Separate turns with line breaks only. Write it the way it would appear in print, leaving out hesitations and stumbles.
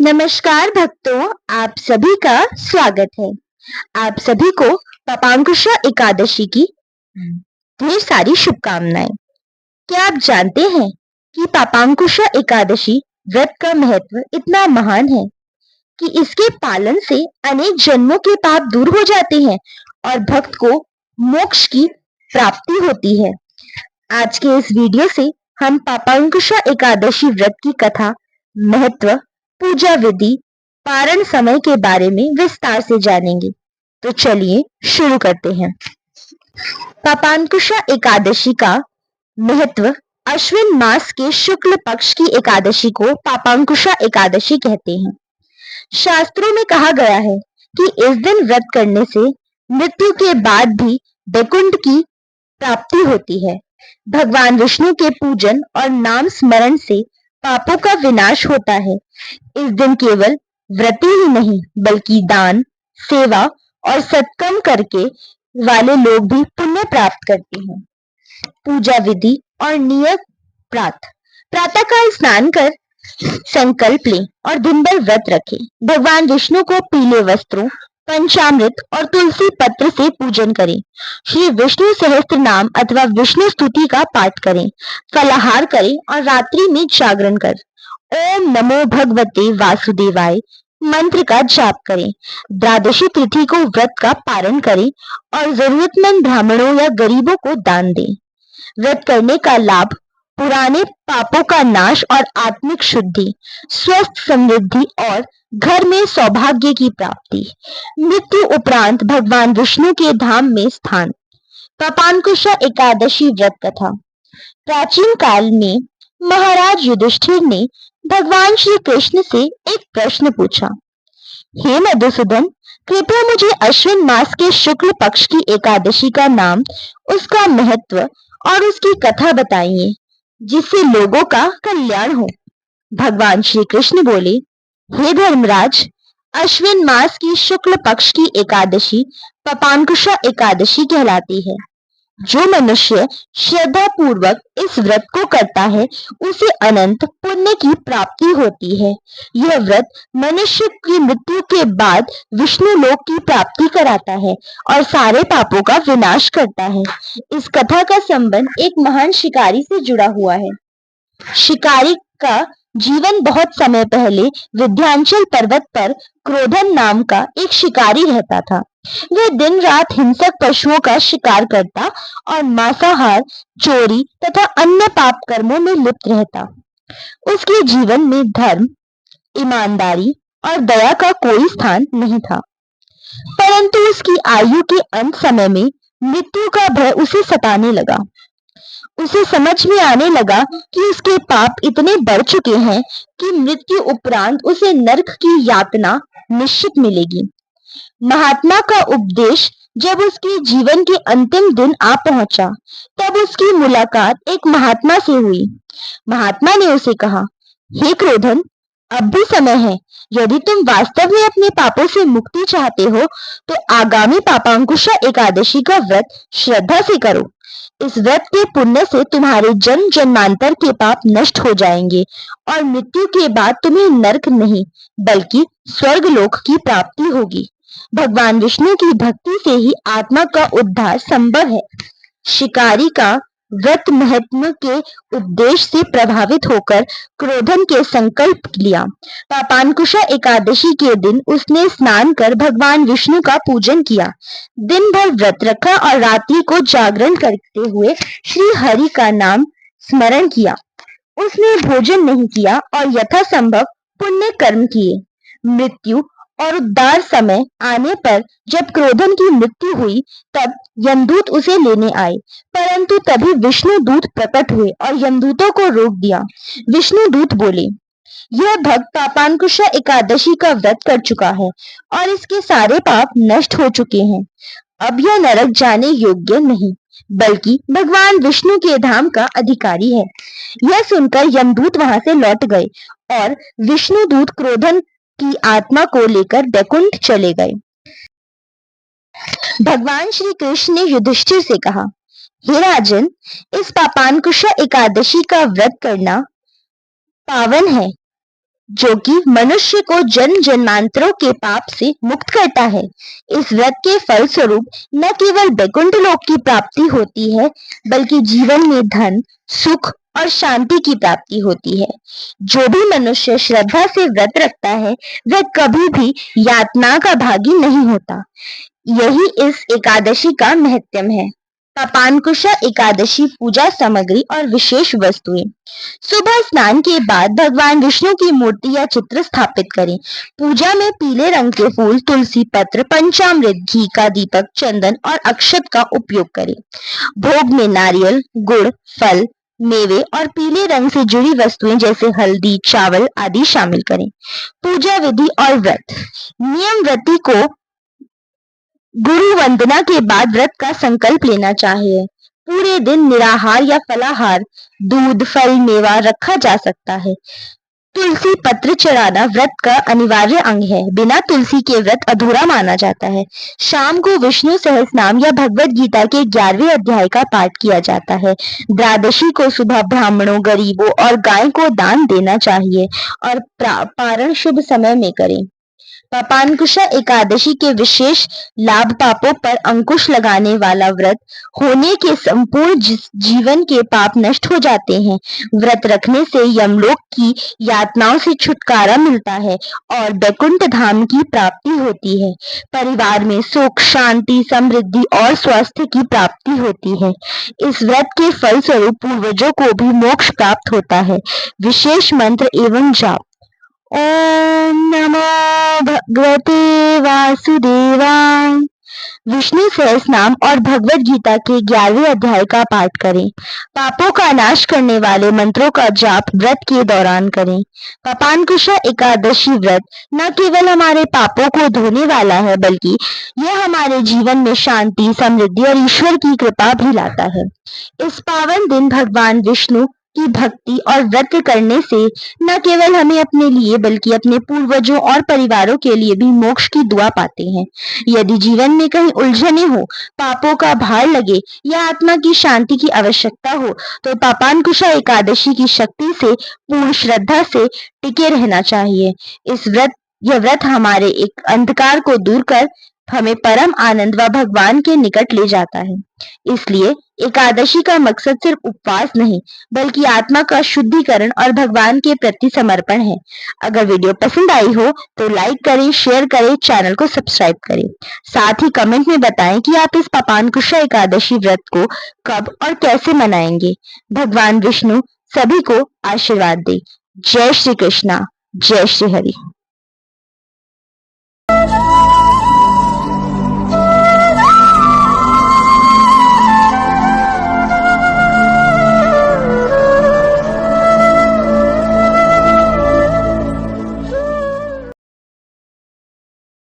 नमस्कार भक्तों, आप सभी का स्वागत है। आप सभी को पापांकुशा एकादशी की ढेर सारी शुभकामनाएं। क्या आप जानते हैं कि पापांकुशा एकादशी व्रत का महत्व इतना महान है कि इसके पालन से अनेक जन्मों के पाप दूर हो जाते हैं और भक्त को मोक्ष की प्राप्ति होती है। आज के इस वीडियो से हम पापांकुशा एकादशी व्रत की कथा, महत्व, पूजा विधि, पारण समय के बारे में विस्तार से जानेंगे। तो चलिए शुरू करते हैं। पापांकुशा एकादशी का महत्व। अश्विन मास के शुक्ल पक्ष की एकादशी को पापांकुशा एकादशी कहते हैं। शास्त्रों में कहा गया है कि इस दिन व्रत करने से मृत्यु के बाद भी वैकुंठ की प्राप्ति होती है। भगवान विष्णु के पूजन और नाम स्मरण से पापों का विनाश होता है। इस दिन केवल व्रती ही नहीं बल्कि दान, सेवा और सत्कर्म करके वाले लोग भी पुण्य प्राप्त करते हैं। पूजा विधि और नियत प्रातःकाल स्नान कर संकल्प लें और दिन भर व्रत रखें। भगवान विष्णु को पीले वस्त्रों, पंचामृत और तुलसी पत्र से पूजन करें। श्री विष्णु सहस्त्र नाम अथवा विष्णु स्तुति का पाठ करें। फलाहार करें और रात्रि में जागरण कर ओम नमो भगवते वासुदेवाय मंत्र का जाप करें। द्वादशी तिथि को व्रत का पारण करें और जरूरतमंद ब्राह्मणों या गरीबों को दान दें। व्रत करने का लाभ: पुराने पापों का नाश और आत्मिक शुद्धि, स्वस्थ समृद्धि और घर में सौभाग्य की प्राप्ति, मृत्यु उपरांत भगवान विष्णु के धाम में स्थान। पापांकुशा एकादशी व्रत कथा। प्राचीन काल में महाराज युधिष्ठिर ने भगवान श्री कृष्ण से एक प्रश्न पूछा। हे मधुसूदन, कृपया मुझे अश्विन मास के शुक्ल पक्ष की एकादशी का नाम, उसका महत्व और उसकी कथा बताइए जिससे लोगों का कल्याण हो। भगवान श्री कृष्ण बोले, हे धर्मराज, अश्विन मास की शुक्ल पक्ष की एकादशी पापांकुशा एकादशी कहलाती है। जो मनुष्य श्रद्धा पूर्वक इस व्रत को करता है उसे अनंत पुण्य की प्राप्ति होती है। यह व्रत मनुष्य की मृत्यु के बाद विष्णु लोक की प्राप्ति कराता है और सारे पापों का विनाश करता है। इस कथा का संबंध एक महान शिकारी से जुड़ा हुआ है। शिकारी का जीवन बहुत समय पहले विंध्याचल पर्वत पर क्रोधन नाम का एक शिकारी रहता था। वह दिन रात हिंसक पशुओं का शिकार करता और मांसाहार, चोरी तथा अन्य पाप कर्मों में लिप्त रहता। उसके जीवन में धर्म, ईमानदारी और दया का कोई स्थान नहीं था। परंतु उसकी आयु के अंत समय में मृत्यु का भय उसे सताने लगा। उसे समझ में आने लगा कि उसके पाप इतने बढ़ चुके हैं कि मृत्यु उपरांत उसे नरक की यातना निश्चित मिलेगी। महात्मा का उपदेश जब उसके जीवन के अंतिम दिन आ पहुंचा, तब उसकी मुलाकात एक महात्मा से हुई। महात्मा ने उसे कहा, हे क्रोधन, अब भी समय है। यदि तुम वास्तव में अपने पापों से मुक्ति चाहते हो तो आगामी पापांकुशा एकादशी का व्रत श्रद्धा से करो। इस व्रत के पुण्य से तुम्हारे जन्म जन्मांतर के पाप नष्ट हो जाएंगे और मृत्यु के बाद तुम्हें नरक नहीं बल्कि स्वर्ग लोक की प्राप्ति होगी। भगवान विष्णु की भक्ति से ही आत्मा का उद्धार संभव है। शिकारी का व्रत महात्मा के उपदेश से प्रभावित होकर क्रोधन के संकल्प लिया। पापांकुशा एकादशी के दिन उसने स्नान कर भगवान विष्णु का पूजन किया। दिन भर व्रत रखा और रात्रि को जागरण करते हुए श्री हरि का नाम स्मरण किया। उसने भोजन नहीं किया और यथासंभव पुण्य कर्म किए। मृत्यु और उद्धार समय आने पर जब क्रोधन की मृत्यु हुई तब यमदूत उसे लेने आए, परंतु तभी विष्णु दूत प्रकट हुए और यमदूतों को रोक दिया। विष्णु दूत बोले, यह भक्त पापांकुशा एकादशी का व्रत कर चुका है और इसके सारे पाप नष्ट हो चुके हैं। अब यह नरक जाने योग्य नहीं बल्कि भगवान विष्णु के धाम का अधिकारी है। यह सुनकर यमदूत वहां से लौट गए और विष्णु दूत क्रोधन की आत्मा को लेकर वैकुंठ चले गए। भगवान श्री कृष्ण ने युधिष्ठिर से कहा, हे राजन, इस पापांकुशा एकादशी का व्रत करना पावन है। जो कि मनुष्य को जन्म जन्मांतरों के पाप से मुक्त करता है। इस व्रत के फलस्वरूप न केवल वैकुंठ लोक की प्राप्ति होती है, बल्कि जीवन में धन, सुख और शांति की प्राप्ति होती है। जो भी मनुष्य श्रद्धा से व्रत रखता है, वह कभी भी यातना का भागी नहीं होता। यही इस एकादशी का महत्व है। पापांकुशा एकादशी पूजा सामग्री और विशेष वस्तुएं। सुबह स्नान के बाद भगवान विष्णु की मूर्ति या चित्र स्थापित करें। पूजा में पीले रंग के फूल, तुलसी पत्र, पंचामृत, घी का दीपक, चंदन और अक्षत का उपयोग करें। भोग में नारियल, गुड़, फल, मेवे और पीले रंग से जुड़ी वस्तुएं जैसे हल्दी, चावल आदि शामिल करें। पूजा विधि और व्रत। नियम व्रती को गुरु वंदना के बाद व्रत का संकल्प लेना चाहिए। पूरे दिन निराहार या फलाहार, दूध, फल, मेवा रखा जा सकता है। तुलसी पत्र चढ़ाना व्रत का अनिवार्य अंग है। बिना तुलसी के व्रत अधूरा माना जाता है। शाम को विष्णु सहस्रनाम या भगवत गीता के 11वें अध्याय का पाठ किया जाता है। द्वादशी को सुबह ब्राह्मणों, गरीबों और गाय को दान देना चाहिए और पारण शुभ समय में करें। पापांकुशा एकादशी के विशेष लाभ। पापों पर अंकुश लगाने वाला व्रत होने के संपूर्ण जीवन के पाप नष्ट हो जाते हैं। व्रत रखने से यमलोक की यातनाओं से छुटकारा मिलता है और वैकुंठ धाम की प्राप्ति होती है। परिवार में सुख, शांति, समृद्धि और स्वास्थ्य की प्राप्ति होती है। इस व्रत के फलस्वरूप पूर्वजों को भी मोक्ष प्राप्त होता है। विशेष मंत्र एवं जाप। ओम नमो भगवते वासुदेवाय। विष्णु सहस्रनाम और भगवत गीता के 11वें अध्याय का पाठ करें। पापों का नाश करने वाले मंत्रों का जाप व्रत के दौरान करें। पापांकुशा एकादशी व्रत न केवल हमारे पापों को धोने वाला है, बल्कि यह हमारे जीवन में शांति, समृद्धि और ईश्वर की कृपा भी लाता है। इस पावन दिन भगवान विष्णु की भक्ति और व्रत करने से न केवल हमें अपने लिए, बल्कि अपने पूर्वजों और परिवारों के लिए भी मोक्ष की दुआ पाते हैं। यदि जीवन में कहीं उलझने हो, पापों का भार लगे या आत्मा की शांति की आवश्यकता हो, तो पापांकुशा एकादशी की शक्ति से पूर्ण श्रद्धा से टिके रहना चाहिए। यह व्रत हमारे एक अंधकार को दूर कर हमें परम आनंद व भगवान के निकट ले जाता है। इसलिए एकादशी का मकसद सिर्फ उपवास नहीं, बल्कि आत्मा का शुद्धिकरण और भगवान के प्रति समर्पण है। अगर वीडियो पसंद आई हो तो लाइक करें, शेयर करें, चैनल को सब्सक्राइब करें। साथ ही कमेंट में बताएं कि आप इस पापांकुशा एकादशी व्रत को कब और कैसे मनाएंगे। भगवान विष्णु सभी को आशीर्वाद दे। जय श्री कृष्णा, जय श्री हरि।